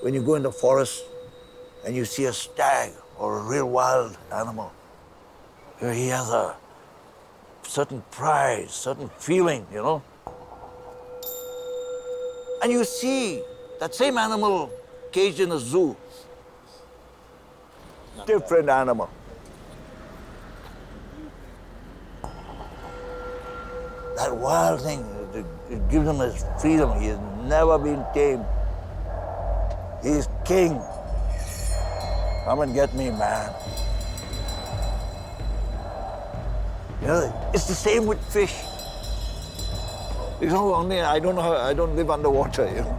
When you go in the forest and you see a stag or a real wild animal, he has a certain pride, certain feeling, you know. And you see that same animal caged in a zoo. Different animal. That wild thing, it gives him his freedom. He has never been tamed. He's king. Come and get me, man. You know, it's the same with fish. You know, only I don't live underwater, you know.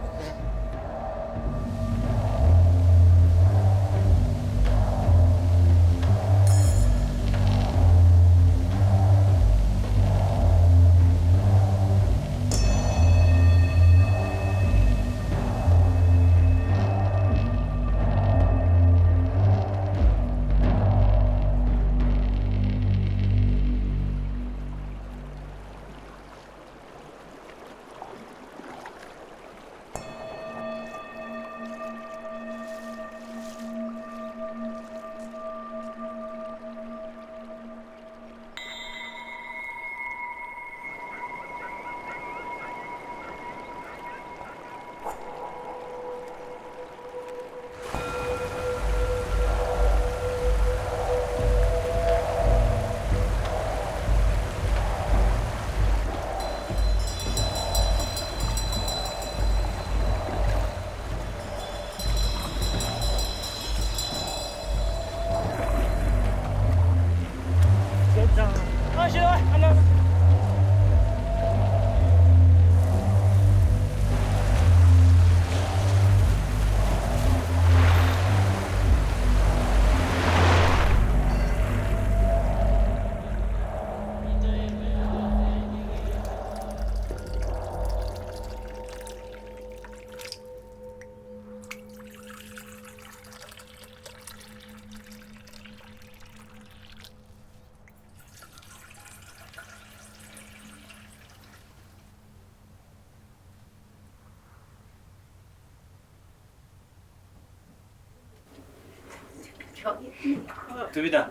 Tu vida.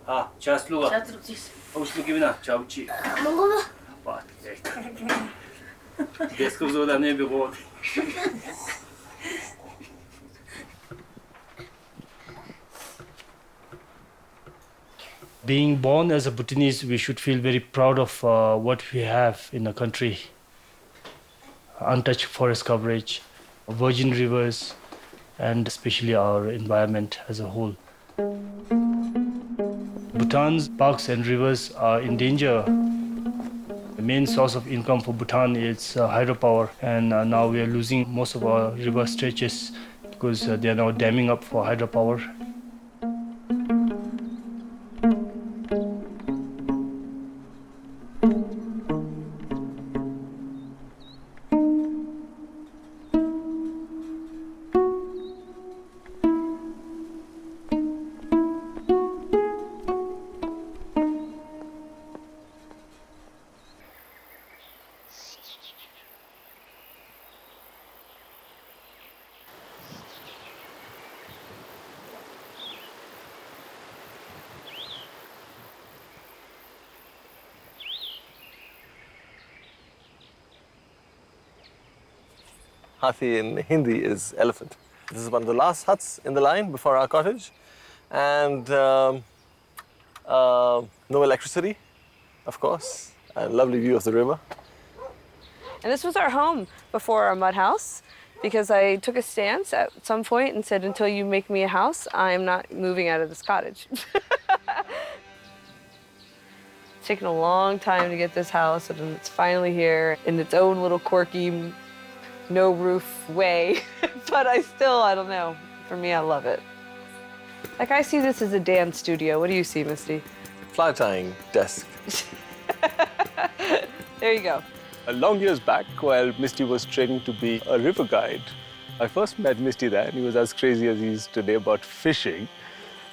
Ah, čas luga. Už lugi vina, čauči. Mogu? Pa, Desko zoda ne bi god. Being born as a Bhutanese, we should feel very proud of what we have in the country. Untouched forest coverage, virgin rivers, and especially our environment as a whole. Bhutan's parks and rivers are in danger. The main source of income for Bhutan is hydropower, and now we are losing most of our river stretches because they are now damming up for hydropower. Hathi in Hindi is elephant. This is one of the last huts in the line before our cottage. And no electricity, of course. A lovely view of the river. And this was our home before our mud house, because I took a stance at some point and said, until you make me a house, I'm not moving out of this cottage. It's taken a long time to get this house, and it's finally here in its own little quirky, no roof way. But I don't know. For me, I love it. Like, I see this as a dance studio. What do you see, Misty? Fly tying desk. There you go. Long years back, while Misty was training to be a river guide, I first met Misty there, and he was as crazy as he is today about fishing.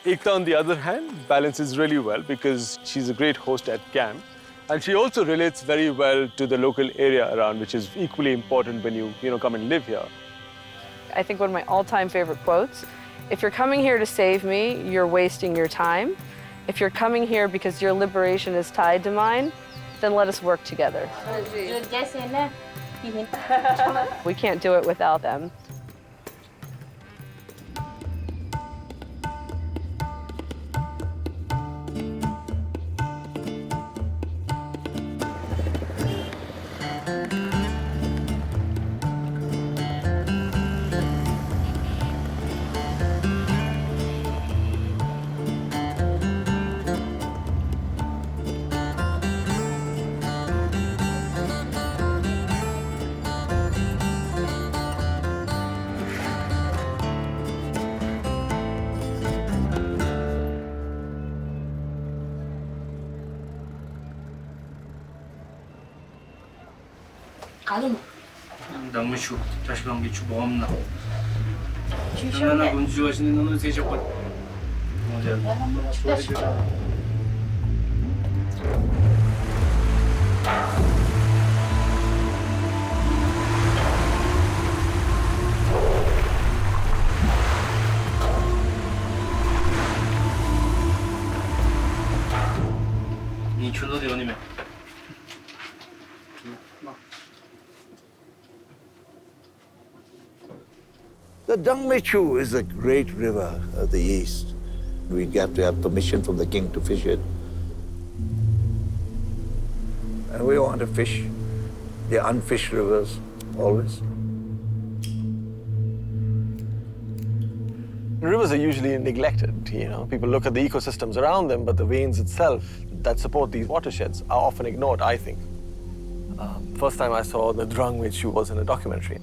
Ekta, on the other hand, balances really well because she's a great host at camp. And she also relates very well to the local area around, which is equally important when you come and live here. I think one of my all-time favorite quotes, if you're coming here to save me, you're wasting your time. If you're coming here because your liberation is tied to mine, then let us work together. We can't do it without them. 당무추 다시 관계 주범 없나? 주시오네. 운주하시는 너는 세적권. 이 출로대 어디면? The Dangmechu is a great river of the east. We have to have permission from the king to fish it. And we want to fish the unfished rivers always. Rivers are usually neglected, you know. People look at the ecosystems around them, but the veins itself that support these watersheds are often ignored, I think. First time I saw the Dangmechu was in a documentary.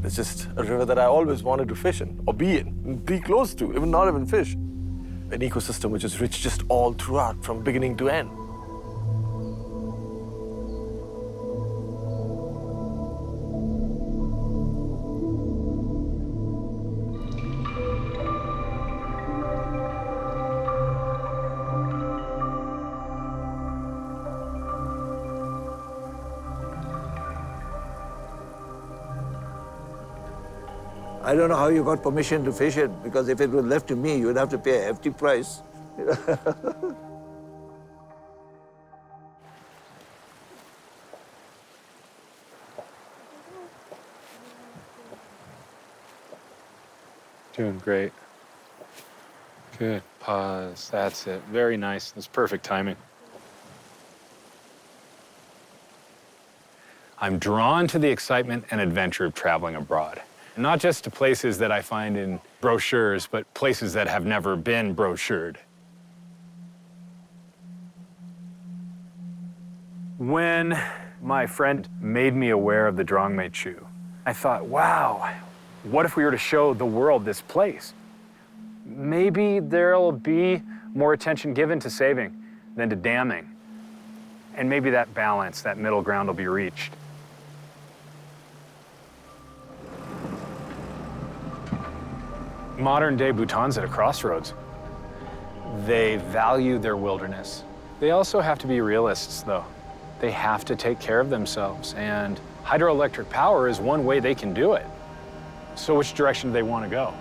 It's just a river that I always wanted to fish in, or be close to, even not even fish. An ecosystem which is rich just all throughout, from beginning to end. I don't know how you got permission to fish it, because if it was left to me, you would have to pay a hefty price. Doing great. Good. Pause. That's it. Very nice. That's perfect timing. I'm drawn to the excitement and adventure of traveling abroad. Not just to places that I find in brochures, but places that have never been brochured. When my friend made me aware of the Dangmechu, I thought, wow, what if we were to show the world this place? Maybe there'll be more attention given to saving than to damming. And maybe that balance, that middle ground will be reached. Modern-day Bhutan's at a crossroads. They value their wilderness. They also have to be realists, though. They have to take care of themselves, and hydroelectric power is one way they can do it. So which direction do they want to go?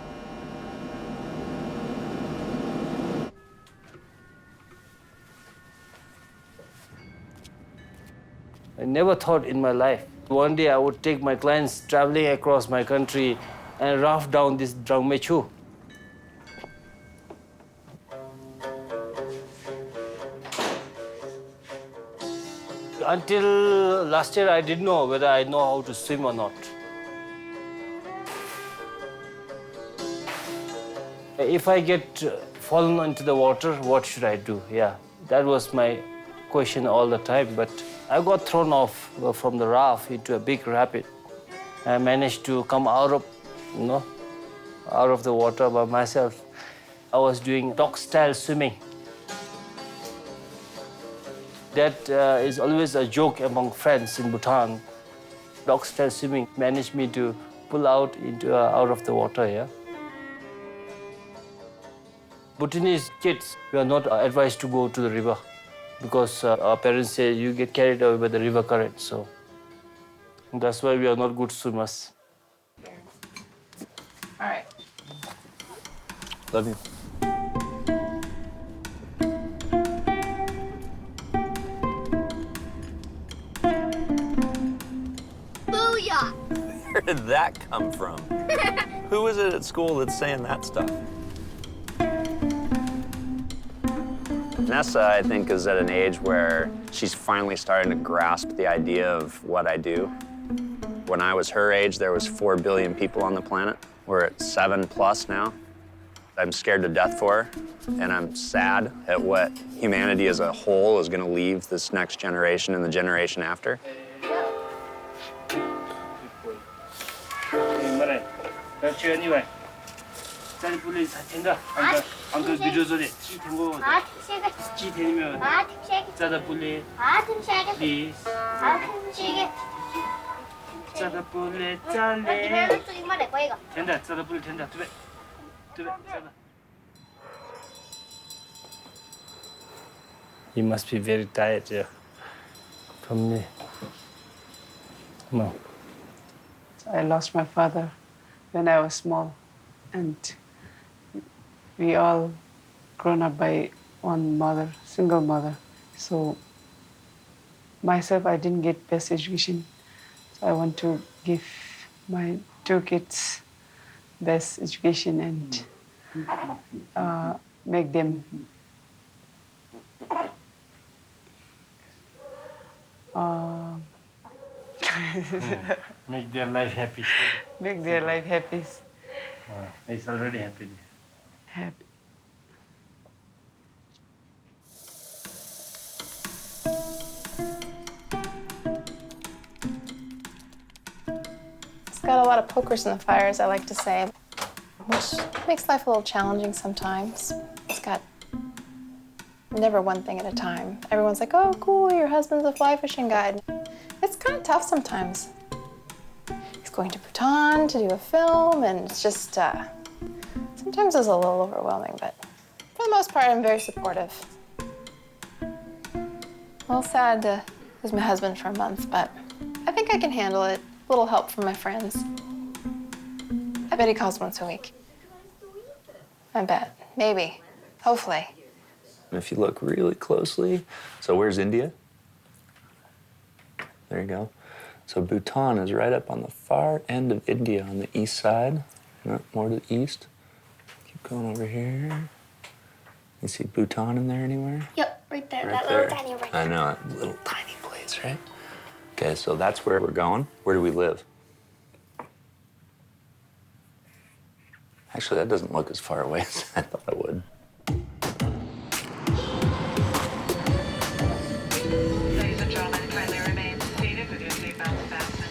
I never thought in my life one day I would take my clients traveling across my country and raft down this Dangmechu. Until last year, I didn't know whether I know how to swim or not. If I get fallen into the water, what should I do? Yeah, that was my question all the time. But I got thrown off from the raft into a big rapid. I managed to come out of the water by myself. I was doing dog-style swimming. That is always a joke among friends in Bhutan. Dog-style swimming managed me to pull out of the water, yeah. Bhutanese kids, we are not advised to go to the river because our parents say you get carried away by the river current, so that's why we are not good swimmers. All right. Love you. Booyah! Where did that come from? Who is it at school that's saying that stuff? Nessa, I think, is at an age where she's finally starting to grasp the idea of what I do. When I was her age, there was 4 billion people on the planet. We're at 7+ now. I'm scared to death for her, and I'm sad at what humanity as a whole is going to leave this next generation and the generation after. You must be very tired, yeah. From me. No. I lost my father when I was small, and we all grown up by one mother, single mother. So myself, I didn't get best education. So I want to give my 2 kids best education and make them Make their life happy. make their life happy. It's already happy. Happy. It's got a lot of pokers in the fire, as I like to say, which makes life a little challenging sometimes. It's got never one thing at a time. Everyone's like, oh, cool, your husband's a fly fishing guide. It's kind of tough sometimes. He's going to Bhutan to do a film, and it's just, sometimes it's a little overwhelming, but for the most part, I'm very supportive. A little sad to lose my husband for a month, but I think I can handle it. A little help from my friends. I bet he calls once a week. I bet. Maybe. Hopefully. And if you look really closely, so where's India? There you go. So Bhutan is right up on the far end of India on the east side, more to the east. Keep going over here. You see Bhutan in there anywhere? Yep, right there. Right that there. little tiny ring. I know, that little tiny place, right? Okay, so that's where we're going. Where do we live? Actually, that doesn't look as far away as I thought it would. Ladies and gentlemen, kindly remain seated with your seatbelts fastened.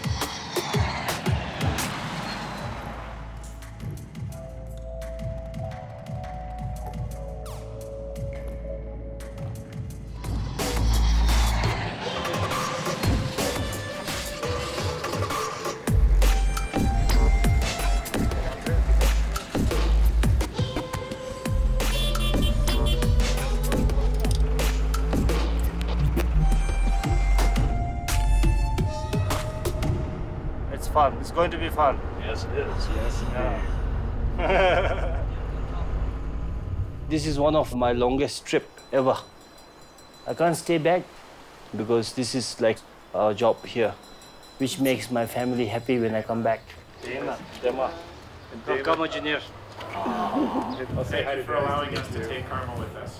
It's fun. It's going to be fun. Yes, it is. Yes, Yeah. This is one of my longest trip ever. I can't stay back because this is like a job here, which makes my family happy when I come back. Come, engineer. Thank you for allowing us to take Karma with us.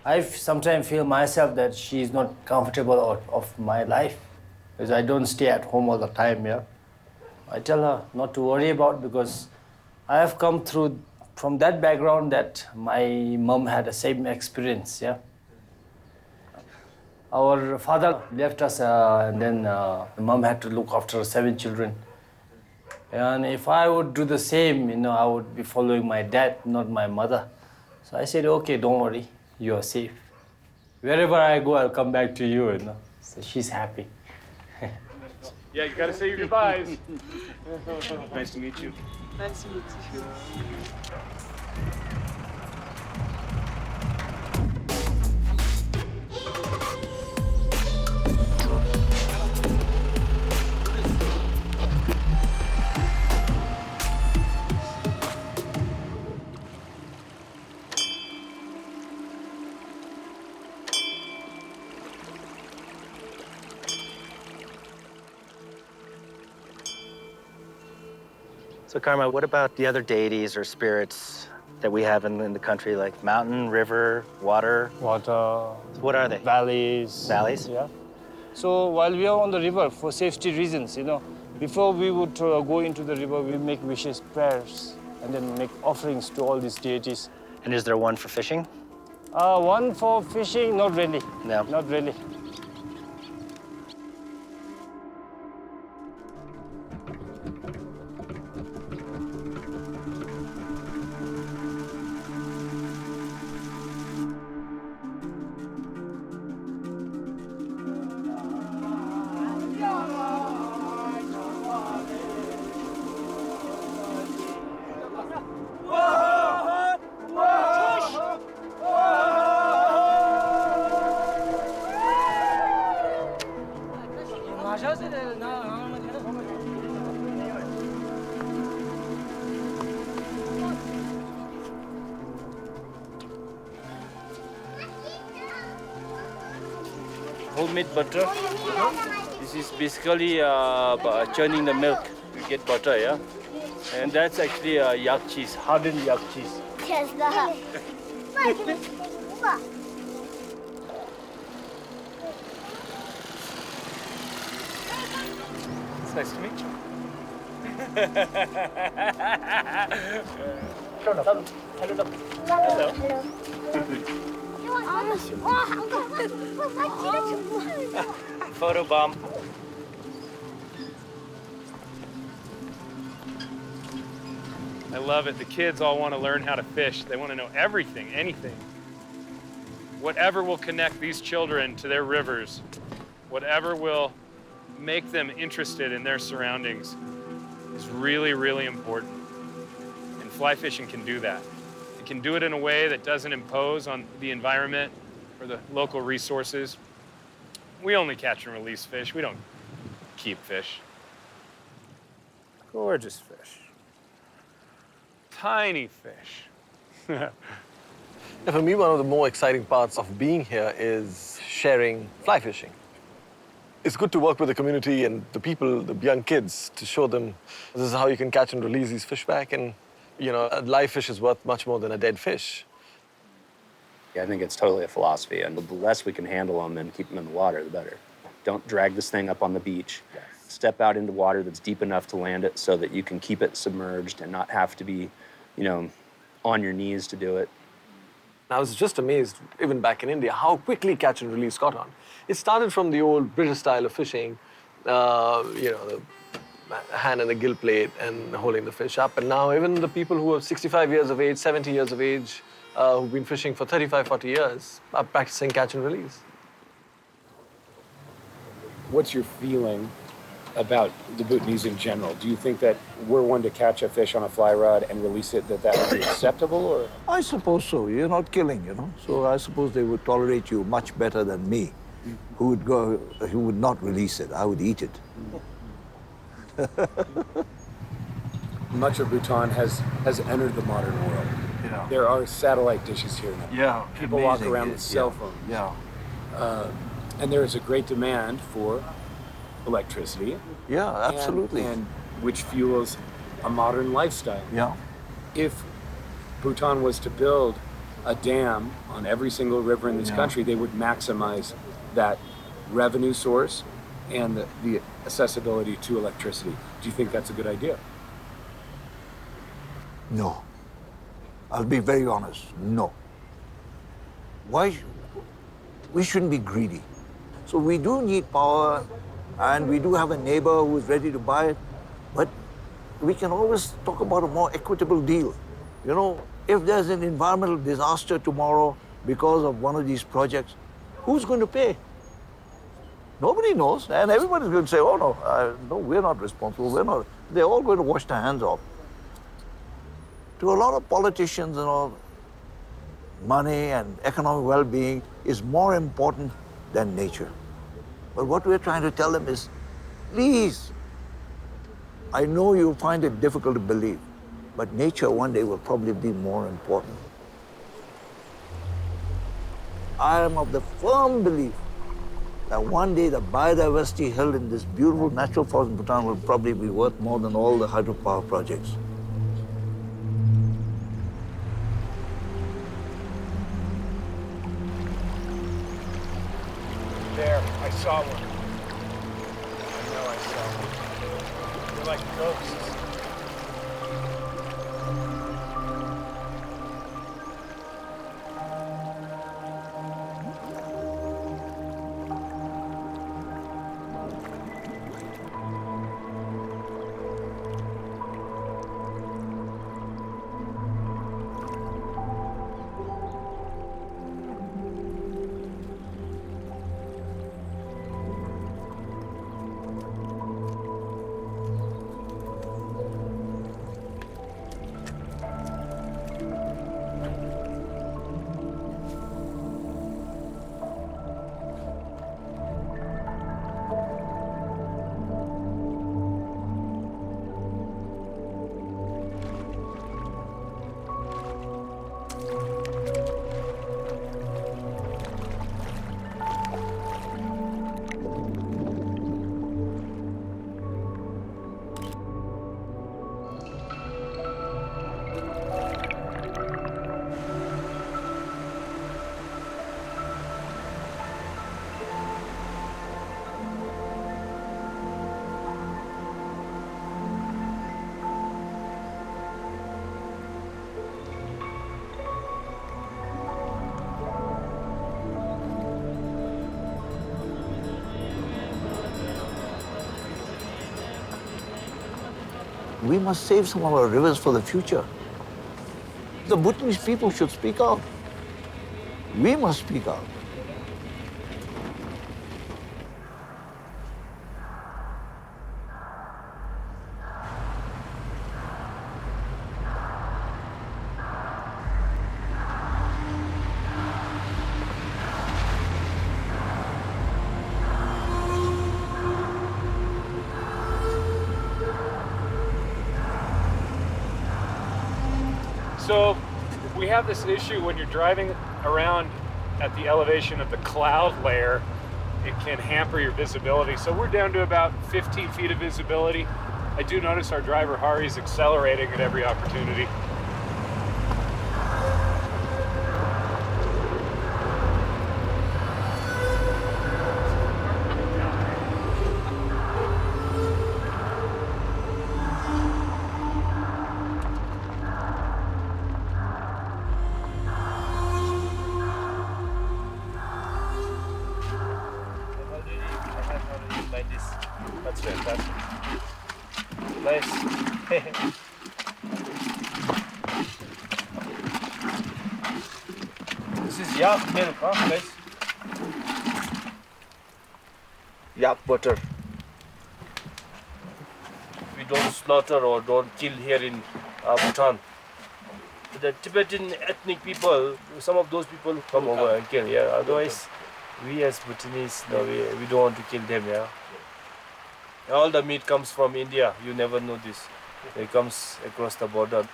I sometimes feel myself that she is not comfortable out of my life because I don't stay at home all the time, yeah. I tell her not to worry about because I have come through from that background that my mom had the same experience, yeah. Our father left us and then mom had to look after 7 children. And if I would do the same, I would be following my dad, not my mother. So I said, okay, don't worry, you are safe. Wherever I go, I'll come back to you, So she's happy. Yeah, you gotta say your goodbyes. Nice to meet you. Nice to meet you. So, Karma, what about the other deities or spirits that we have in the country, like mountain, river, water? Water. What are they? Valleys. Valleys? Yeah. So while we are on the river, for safety reasons, before we would go into the river, we make wishes, prayers, and then make offerings to all these deities. And is there one for fishing? One for fishing, not really. No. Not really. Homemade butter. This is basically churning the milk. You get butter, yeah? And that's actually yak cheese, hardened yak cheese. It's nice to meet you. Photo bomb. I love it. The kids all want to learn how to fish. They want to know everything, anything. Whatever will connect these children to their rivers, whatever will make them interested in their surroundings is really, really important. And fly fishing can do that. It can do it in a way that doesn't impose on the environment or the local resources. We only catch and release fish. We don't keep fish. Gorgeous fish. Tiny fish. For me, one of the more exciting parts of being here is sharing fly fishing. It's good to work with the community and the people, the young kids, to show them this is how you can catch and release these fish back. And, a live fish is worth much more than a dead fish. I think it's totally a philosophy, and the less we can handle them and keep them in the water, the better. Don't drag this thing up on the beach. Yes. Step out into water that's deep enough to land it so that you can keep it submerged and not have to be, on your knees to do it. I was just amazed, even back in India, how quickly catch and release got on. It started from the old British style of fishing, the hand in the gill plate and holding the fish up. And now even the people who are 65 years of age, 70 years of age, who've been fishing for 35, 40 years, are practicing catch and release. What's your feeling about the Bhutanese in general? Do you think that we're one to catch a fish on a fly rod and release it, that would be acceptable? Or? I suppose so. You're not killing, So I suppose they would tolerate you much better than me, who would not release it. I would eat it. Much of Bhutan has entered the modern world. Yeah. There are satellite dishes here now. Yeah. People walk around with cell phones. Yeah. And there is a great demand for electricity. Yeah, absolutely. And which fuels a modern lifestyle. Yeah. If Bhutan was to build a dam on every single river in this country, they would maximize that revenue source and the accessibility to electricity. Do you think that's a good idea? No. I'll be very honest, no. Why? We shouldn't be greedy. So we do need power, and we do have a neighbor who is ready to buy it, but we can always talk about a more equitable deal. If there's an environmental disaster tomorrow because of one of these projects, who's going to pay? Nobody knows, and everybody's going to say, oh, no, we're not responsible, They're all going to wash their hands off. To a lot of politicians, money and economic well-being is more important than nature. But what we're trying to tell them is, please, I know you find it difficult to believe, but nature one day will probably be more important. I am of the firm belief that one day the biodiversity held in this beautiful natural forest in Bhutan will probably be worth more than all the hydropower projects. There, I saw one. I know I saw one. They're like ghosts. We must save some of our rivers for the future. The Bhutanese people should speak out. We must speak out. So we have this issue when you're driving around at the elevation of the cloud layer, it can hamper your visibility. So we're down to about 15 feet of visibility. I do notice our driver Hari's accelerating at every opportunity. That's fantastic. Nice. This is yak milk, huh, guys? Yak butter. We don't slaughter or don't kill here in Bhutan. The Tibetan ethnic people, some of those people come over and kill, yeah. Otherwise, we as Bhutanese, no, we don't want to kill them, yeah. All the meat comes from India. You never know this. It comes across the border.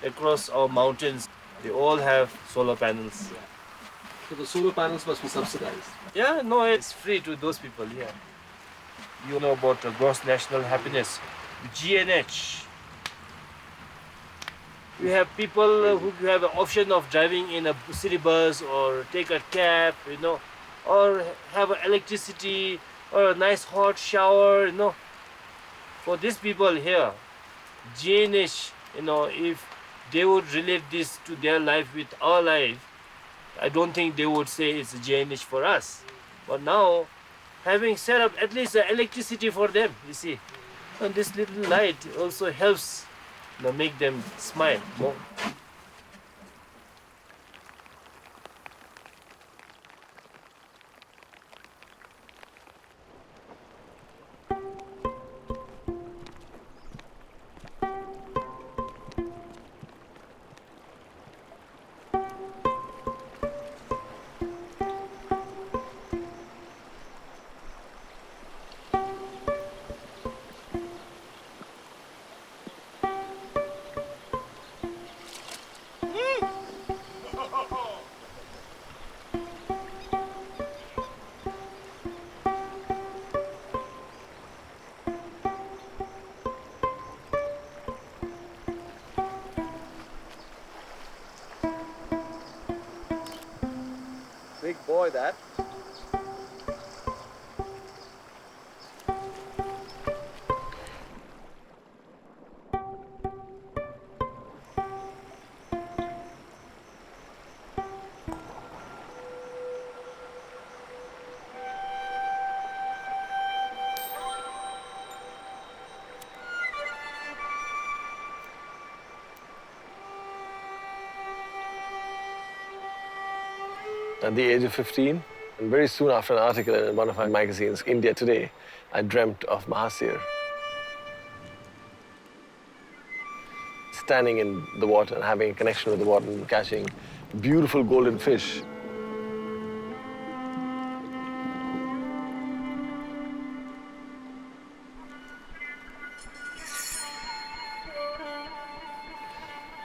Across our mountains, they all have solar panels. So the solar panels must be subsidized. Yeah, no, it's free to those people, yeah. You know about gross national happiness, GNH. We have people who have an option of driving in a city bus or take a cab, you know, or have electricity or a nice hot shower, you know. For these people here, GNH, you know, if they would relate this to their life with our life, I don't think they would say it's a GNH for us. But now, having set up at least the electricity for them, you see, and this little light also helps, you know, make them smile more. enjoy that. At the age of 15, and very soon after an article in one of my magazines, India Today, I dreamt of Mahasir. Standing in the water and having a connection with the water and catching beautiful golden fish.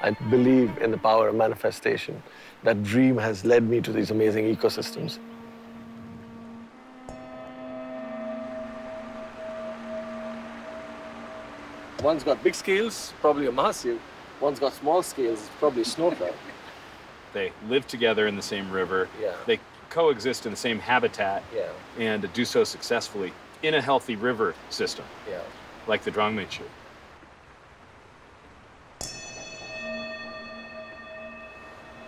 I believe in the power of manifestation. That dream has led me to these amazing ecosystems. One's got big scales, probably a mahasir. One's got small scales, probably a snow trout. They live together in the same river. Yeah. They coexist in the same habitat. Yeah. And do so successfully in a healthy river system, Yeah. like the Drongme Chu.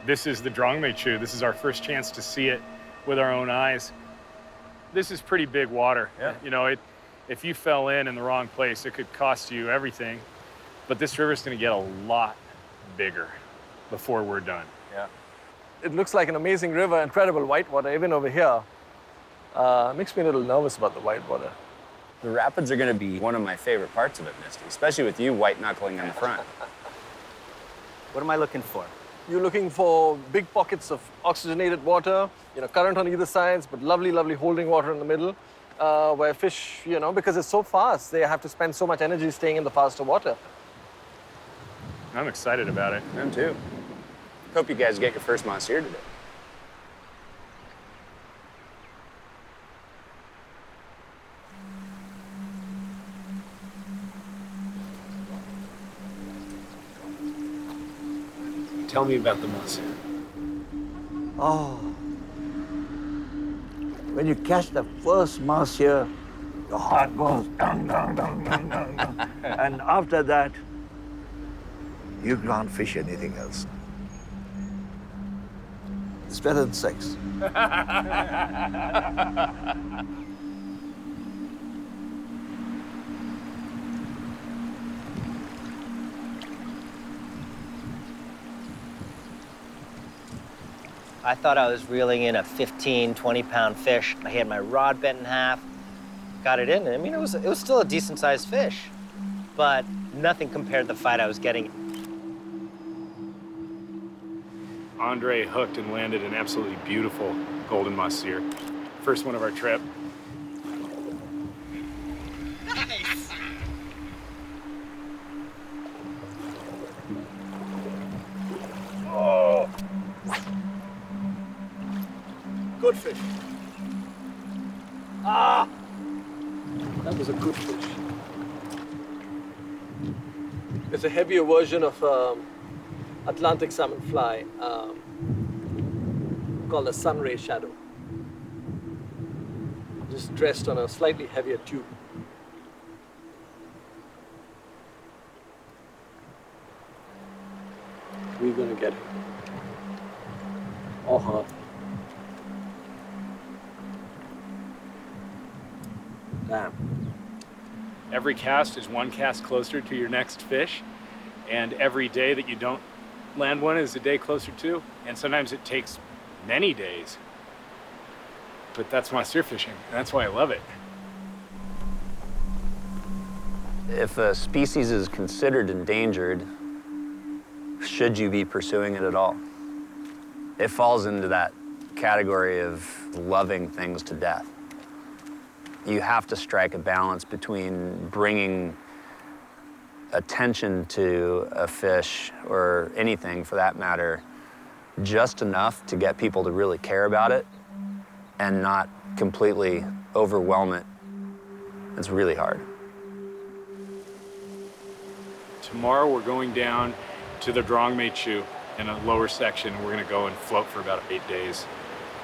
This is the Drongme Chu. This is our first chance to see it with our own eyes. This is pretty big water. Yeah. You know, if you fell in the wrong place, it could cost you everything. But this river's gonna get a lot bigger before we're done. Yeah. It looks like an amazing river, incredible whitewater, even over here. Makes me a little nervous about the whitewater. The rapids are going to be one of my favorite parts of it, Misty, especially with you white-knuckling in the front. What am I looking for? You're looking for big pockets of oxygenated water, current on either sides, but lovely, lovely holding water in the middle, where fish, because it's so fast, they have to spend so much energy staying in the faster water. I'm excited about it. Me too. Hope you guys get your first mahasir today. Tell me about the mahasir. Oh. When you catch the first mahasir, your heart goes dong, dong, dong, dong, dong, dong. And after that, you can't fish anything else. It's better than sex. I thought I was reeling in a 15, 20-pound fish. I had my rod bent in half, got it in. I mean, it was still a decent-sized fish, but nothing compared to the fight I was getting. Andre hooked and landed an absolutely beautiful golden mahasir. First one of our trip. Nice. Oh. Good fish. Ah! That was a good fish. It's a heavier version of Atlantic salmon fly called a sunray shadow. Just dressed on a slightly heavier tube. We're gonna get him. Or her. Damn. Every cast is one cast closer to your next fish, and every day that you don't land one is a day closer too, and sometimes it takes many days. But that's mahasir fishing, and that's why I love it. If a species is considered endangered, should you be pursuing it at all? It falls into that category of loving things to death. You have to strike a balance between bringing attention to a fish, or anything for that matter, just enough to get people to really care about it and not completely overwhelm it. It's really hard. Tomorrow we're going down to the Drongme Chu in a lower section. We're gonna go and float for about 8 days.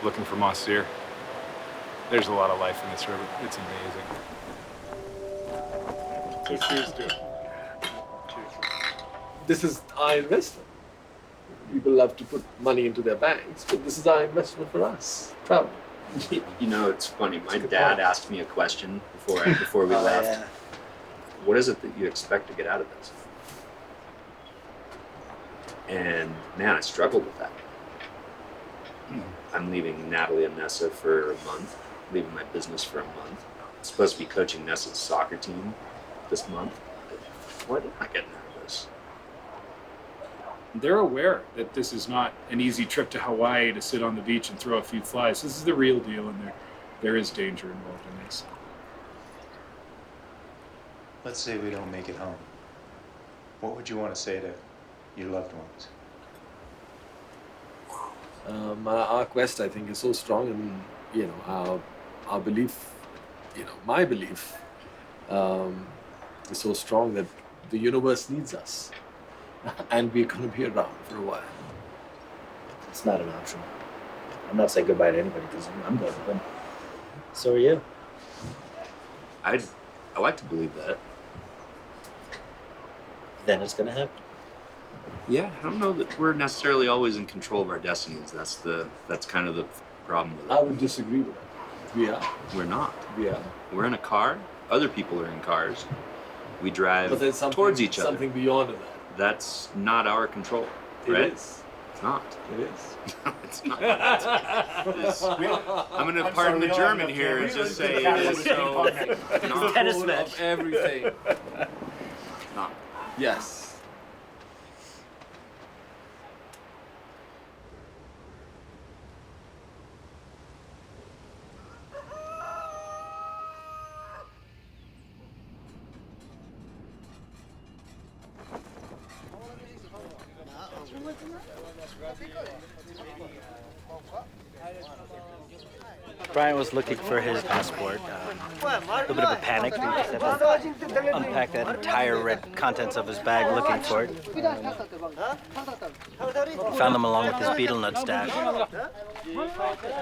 looking for moss deer. There's a lot of life in this river. It's amazing. So cheers to it. This is our investment. People love to put money into their banks, but this is our investment for us. Travel. You know, it's funny. My dad asked me a question before we left. Yeah. What is it that you expect to get out of this? And man, I struggled with that. I'm leaving Natalie and Nessa for a month, leaving my business for a month. I'm supposed to be coaching Nessa's soccer team this month. What am I getting out of this? They're aware that this is not an easy trip to Hawaii to sit on the beach and throw a few flies. This is the real deal, and there is danger involved in this. Let's say we don't make it home. What would you want to say to your loved ones? Our quest, I think, is so strong, and our belief, my belief, is so strong that the universe needs us, and we're going to be around for a while. It's not an option. I'm not saying goodbye to anybody because I'm going with them. So are you. I like to believe that. Then it's going to happen. Yeah, I don't know that we're necessarily always in control of our destinies. That's kind of the problem with it. I would disagree with that. We are. We're not. We are. We're in a car. Other people are in cars. We drive But there's towards each other. something beyond that. That's not our control, right? It is. It's not. It is. No, it's not. I'm going to pardon the German here and just say it is so. Not Tennis match. Of everything. Not. Yes. Brian was looking for his passport. A little bit of a panic. We just had to unpack that entire contents of his bag looking for it. Found them along with his beetle nut stash.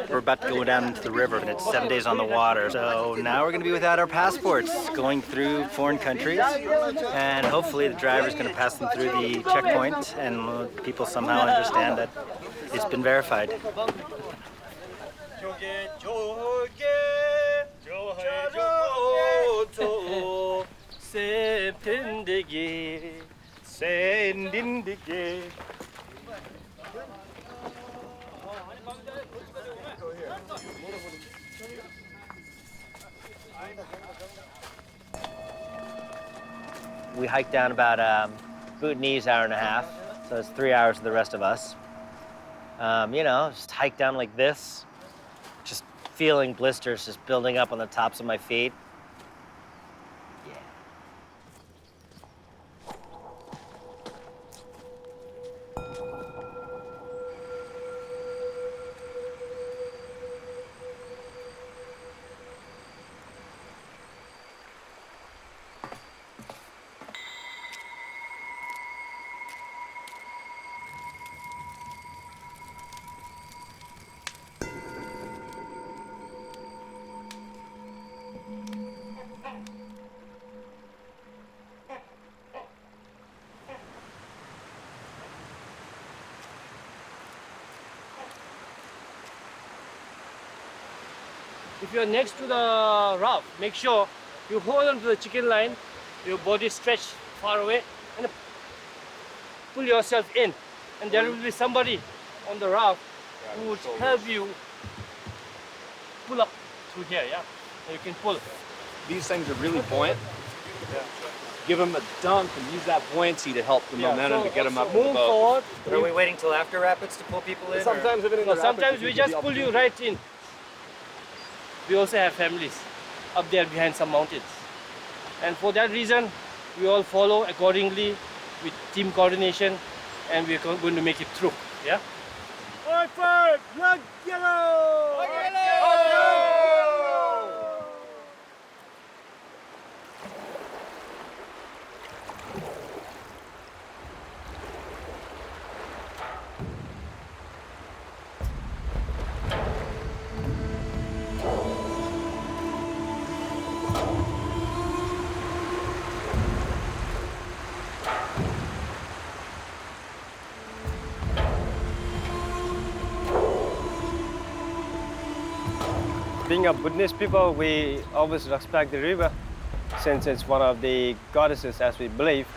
We're about to go down into the river, and it's 7 days on the water. So now we're going to be without our passports, going through foreign countries, and hopefully the driver's going to pass them through the checkpoint, and people somehow understand that it's been verified. We hiked down about Bhutanese hour and a half, so it's 3 hours for the rest of us. Just hike down like this, just feeling blisters just building up on the tops of my feet. If you're next to the raft, make sure you hold on to the chicken line, your body stretch far away, and pull yourself in. And there will be somebody on the raft who would help you pull up through here, yeah? And you can pull. These things are really buoyant. Give them a dunk and use that buoyancy to help the momentum to get them up in the Move boat. forward. Are we waiting till after rapids to pull people in? Sometimes Sometimes we just pull you right in. We also have families up there behind some mountains. And for that reason, we all follow accordingly with team coordination, and we're going to make it through, yeah? Redford, blood yellow! Blood yellow! Being a Buddhist people, we always respect the river since it's one of the goddesses as we believe.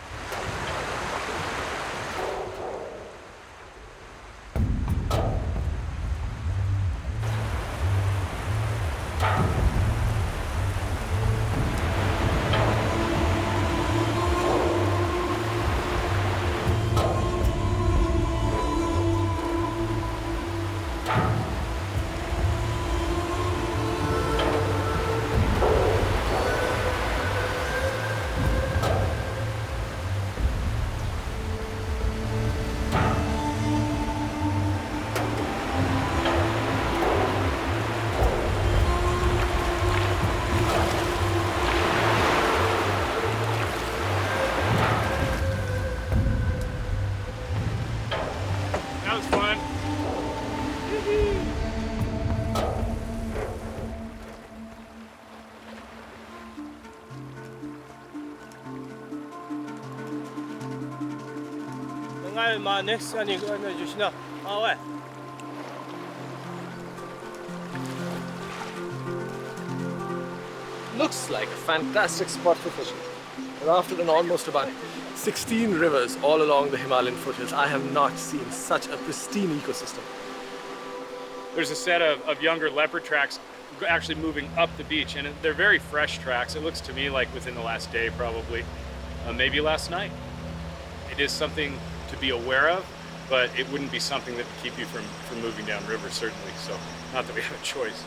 That was fun. Looks like a fantastic spot for fishing. And after almost about 16 rivers all along the Himalayan foothills, I have not seen such a pristine ecosystem. There's a set of younger leopard tracks actually moving up the beach, and they're very fresh tracks. It looks to me like within the last day, probably, maybe last night. It is something to be aware of, but it wouldn't be something that would keep you from moving downriver, certainly. So, not that we have a choice.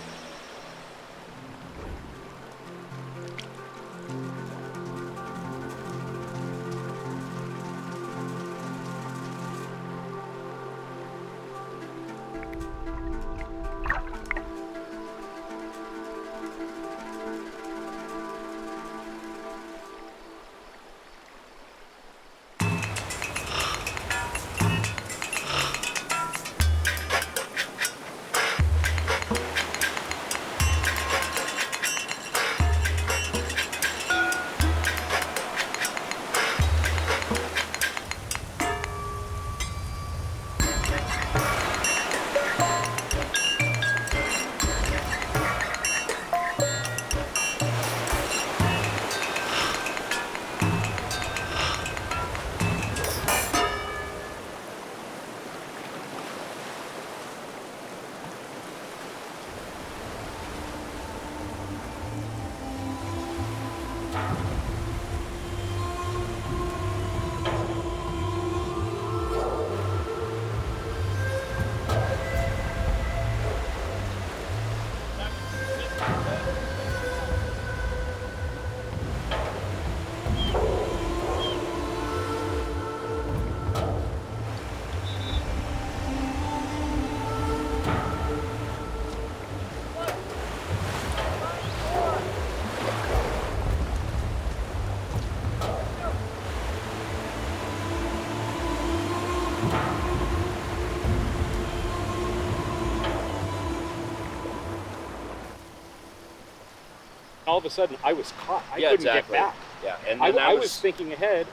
All of a sudden, I was caught. I couldn't get back. Yeah, and I was thinking ahead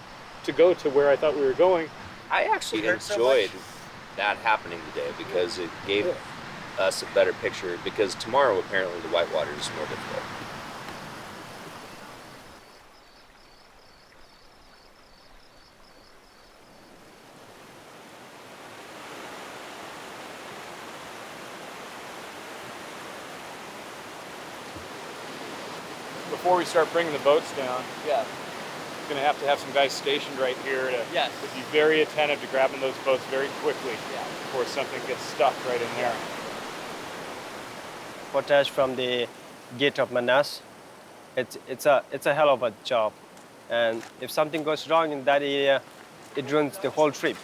to go to where I thought we were going. I actually enjoyed that happening today because it gave us a better picture, because tomorrow apparently the whitewater is more difficult. Before we start bringing the boats down, we're going to have some guys stationed right here to be very attentive to grabbing those boats very quickly before something gets stuck right in there. Portage from the gate of Manas, it's a hell of a job, and if something goes wrong in that area, it ruins the whole trip.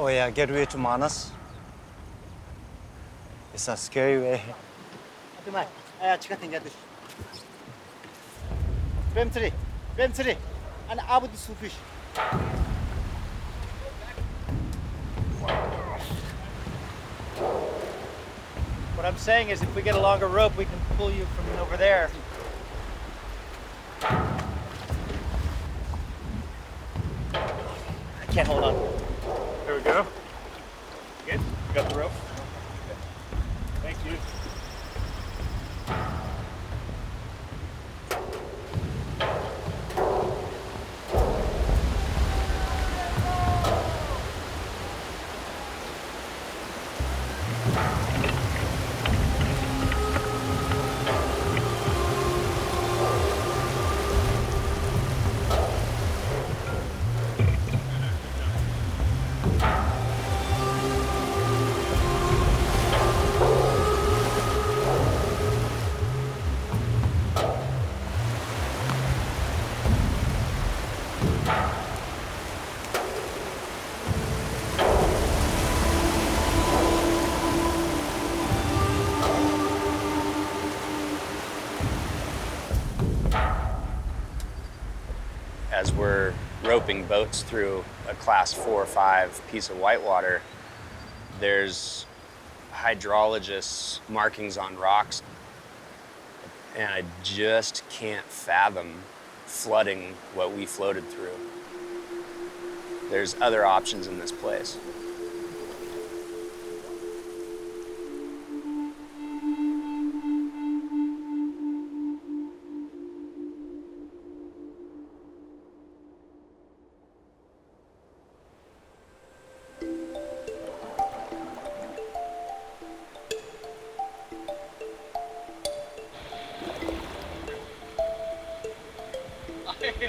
Oh yeah, get away to Manas. It's a scary way. and abu the fish. What I'm saying is if we get a longer rope, we can pull you from over there. I can't hold on. There we go. Good? You got the rope? Thank you. As we're roping boats through a class 4 or 5 piece of whitewater, there's hydrologists' markings on rocks, and I just can't fathom flooding what we floated through. There's other options in this place.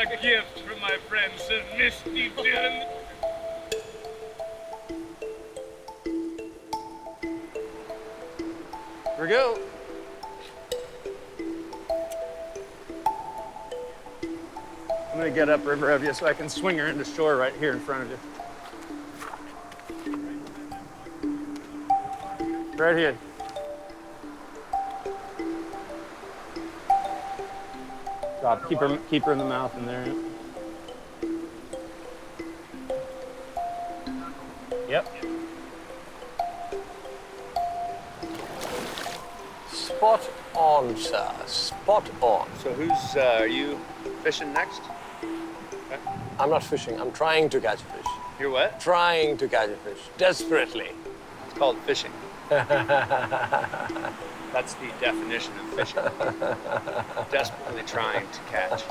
A gift from my friend Sir Misty Dillon. Here we go. I'm gonna get upriver of you so I can swing her into shore right here in front of you. Right here. Drop. Keep her in the mouth in there. Yep. Spot on, sir. Spot on. So who's, are you fishing next? Okay. I'm not fishing. I'm trying to catch a fish. You're what? Trying to catch a fish. Desperately. It's called fishing. That's the definition of fishing. Desperately trying to catch.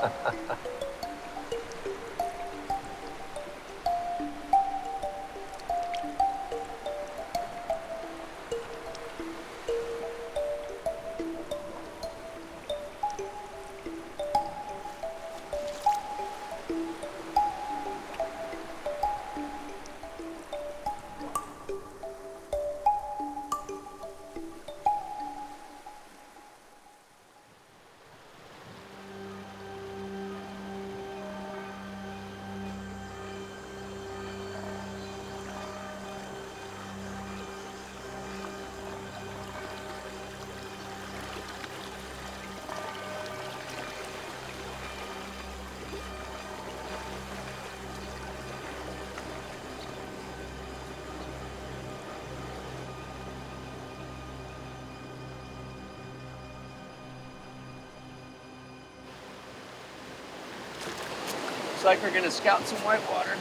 Looks like we're gonna scout some whitewater.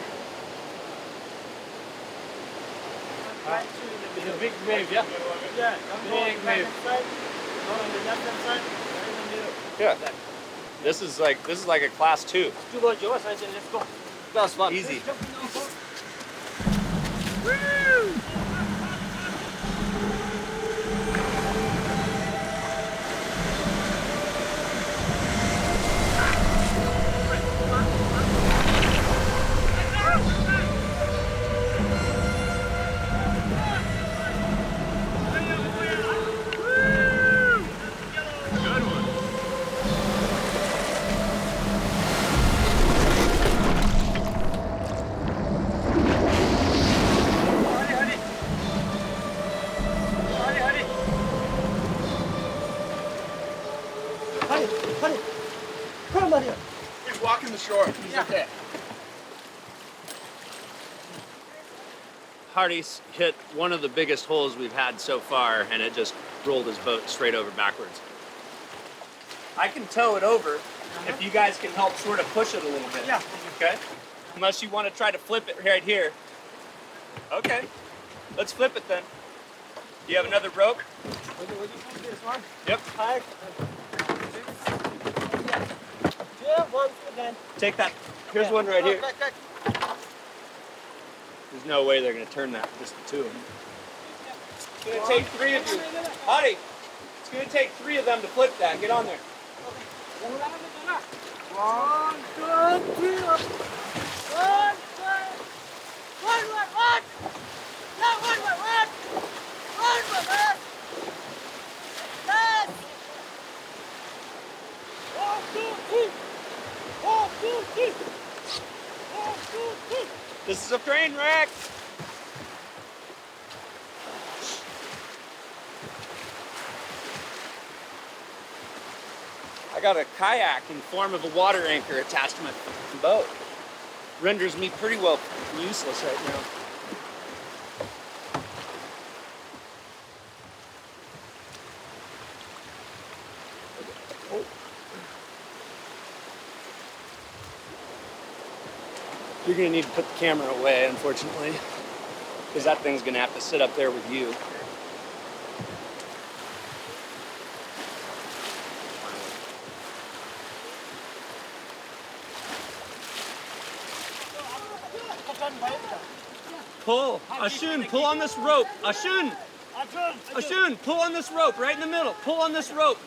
It's a big wave, yeah? Yeah, big wave. On the left hand side, right in the middle. Yeah. This is like a class 2. Let's go. Class 1. Easy. Woo! He's walking the shore. He's okay. Hardy's hit one of the biggest holes we've had so far, and it just rolled his boat straight over backwards. I can tow it over if you guys can help sort of push it a little bit. Yeah. Okay? Unless you want to try to flip it right here. Okay. Let's flip it then. Do you have another rope? Yep. Take that. Here's one right here. There's no way they're going to turn that, just the two of them. It's going to take 3 of you. Howdy. It's going to take 3 of them to flip that. Get on there. 1, 2, 3. 1, 2. 1, 1. Yeah, 1, 1, 1. 1, 1, 1. Yes. 1, 2, 3. 1, 2, 3. 1, 2, 3. This is a train wreck. I got a kayak in form of a water anchor attached to my boat. Renders me pretty well useless right now. You're gonna need to put the camera away, unfortunately, because that thing's gonna have to sit up there with you. Pull, Ashun, pull on this rope. Ashun, pull on this rope right in the middle. Pull on this rope.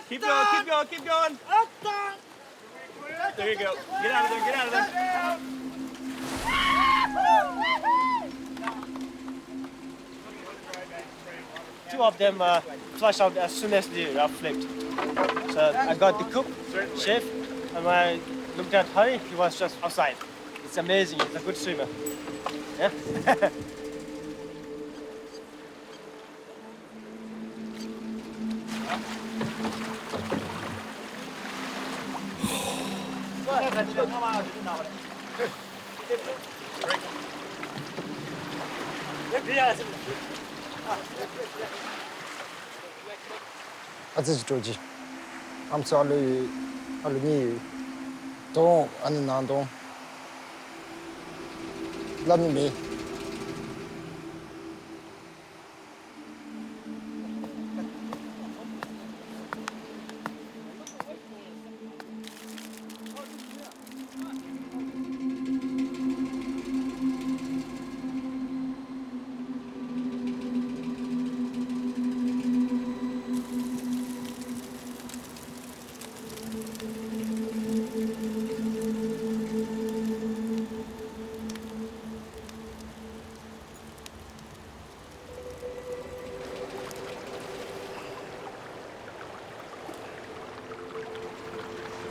Keep going, keep going, keep going. There you go. Get out of there, get out of there. 2 of them flushed out as soon as the raft flipped. So I got the cook, chef, and when I looked at Harry, he was just outside. It's amazing, he's a good swimmer. Yeah? 아저씨 조지 암수 알루미 동 아니 난동 라미미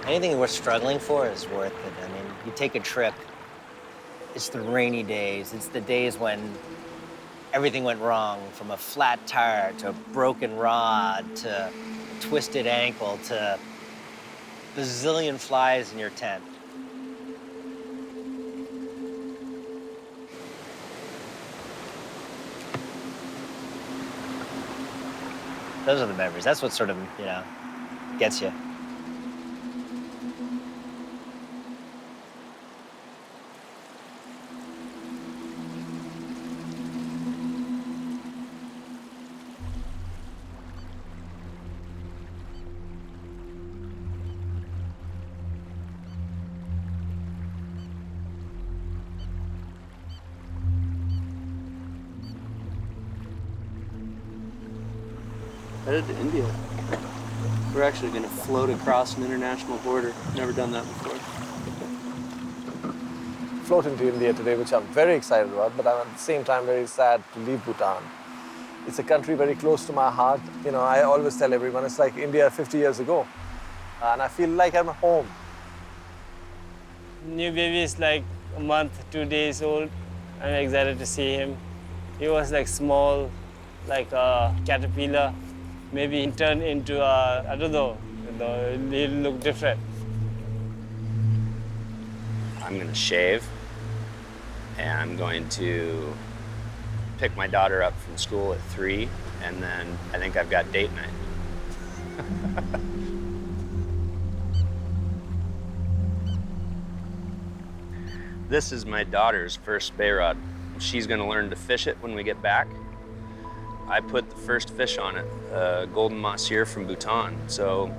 Anything we're struggling for is worth it. I mean, you take a trip, it's the rainy days, it's the days when everything went wrong, from a flat tire to a broken rod to a twisted ankle to the zillion flies in your tent. Those are the memories. That's what sort of, gets you. Headed to India. We're actually going to float across an international border. Never done that before. Floating to India today, which I'm very excited about, but I'm at the same time very sad to leave Bhutan. It's a country very close to my heart. I always tell everyone it's like India 50 years ago. And I feel like I'm home. New baby is like a month, 2 days old. I'm excited to see him. He was like small, like a caterpillar, maybe turn into a, I don't know, it'll look different. I'm gonna shave, and I'm going to pick my daughter up from school at 3, and then I think I've got date night. This is my daughter's first bay rod. She's gonna learn to fish it when we get back. I put the first fish on it, a golden mahseer from Bhutan. So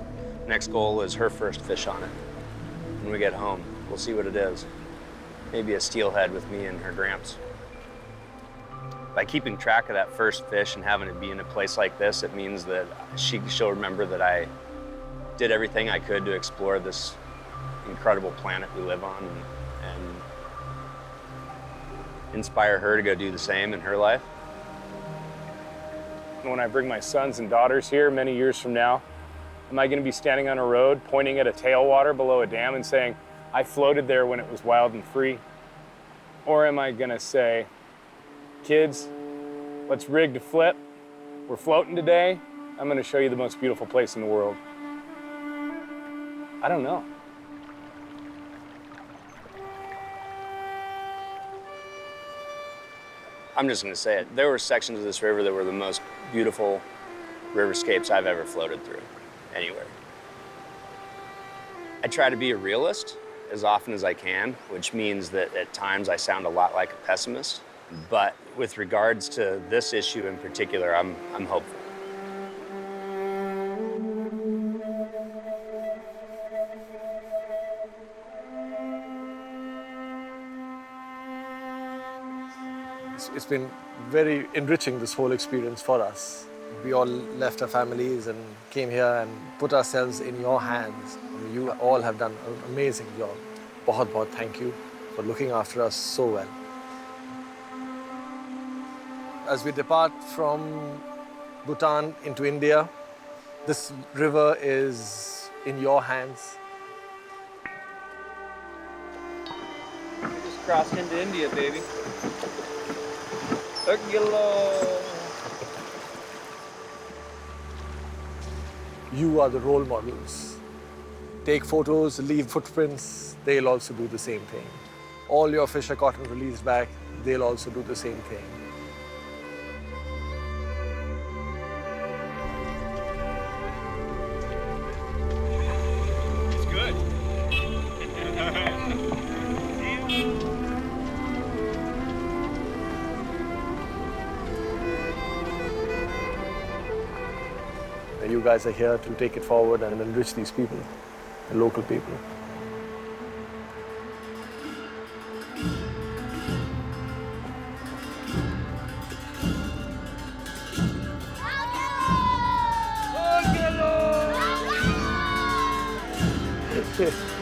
next goal is her first fish on it. When we get home, we'll see what it is. Maybe a steelhead with me and her gramps. By keeping track of that first fish and having it be in a place like this, it means that she'll remember that I did everything I could to explore this incredible planet we live on and inspire her to go do the same in her life. When I bring my sons and daughters here many years from now, am I going to be standing on a road pointing at a tailwater below a dam and saying, I floated there when it was wild and free? Or am I going to say, kids, let's rig to flip. We're floating today. I'm going to show you the most beautiful place in the world. I don't know. I'm just gonna say it. There were sections of this river that were the most beautiful riverscapes I've ever floated through, anywhere. I try to be a realist as often as I can, which means that at times I sound a lot like a pessimist. But with regards to this issue in particular, I'm hopeful. It's been very enriching, this whole experience for us. We all left our families and came here and put ourselves in your hands. You all have done an amazing job. Bahut bahut thank you for looking after us so well. As we depart from Bhutan into India, this river is in your hands. We just crossed into India, baby. You are the role models. Take photos, leave footprints, they'll also do the same thing. All your fish are caught and released back, they'll also do the same thing. It's good. You guys are here to take it forward and enrich these people, the local people. Hello!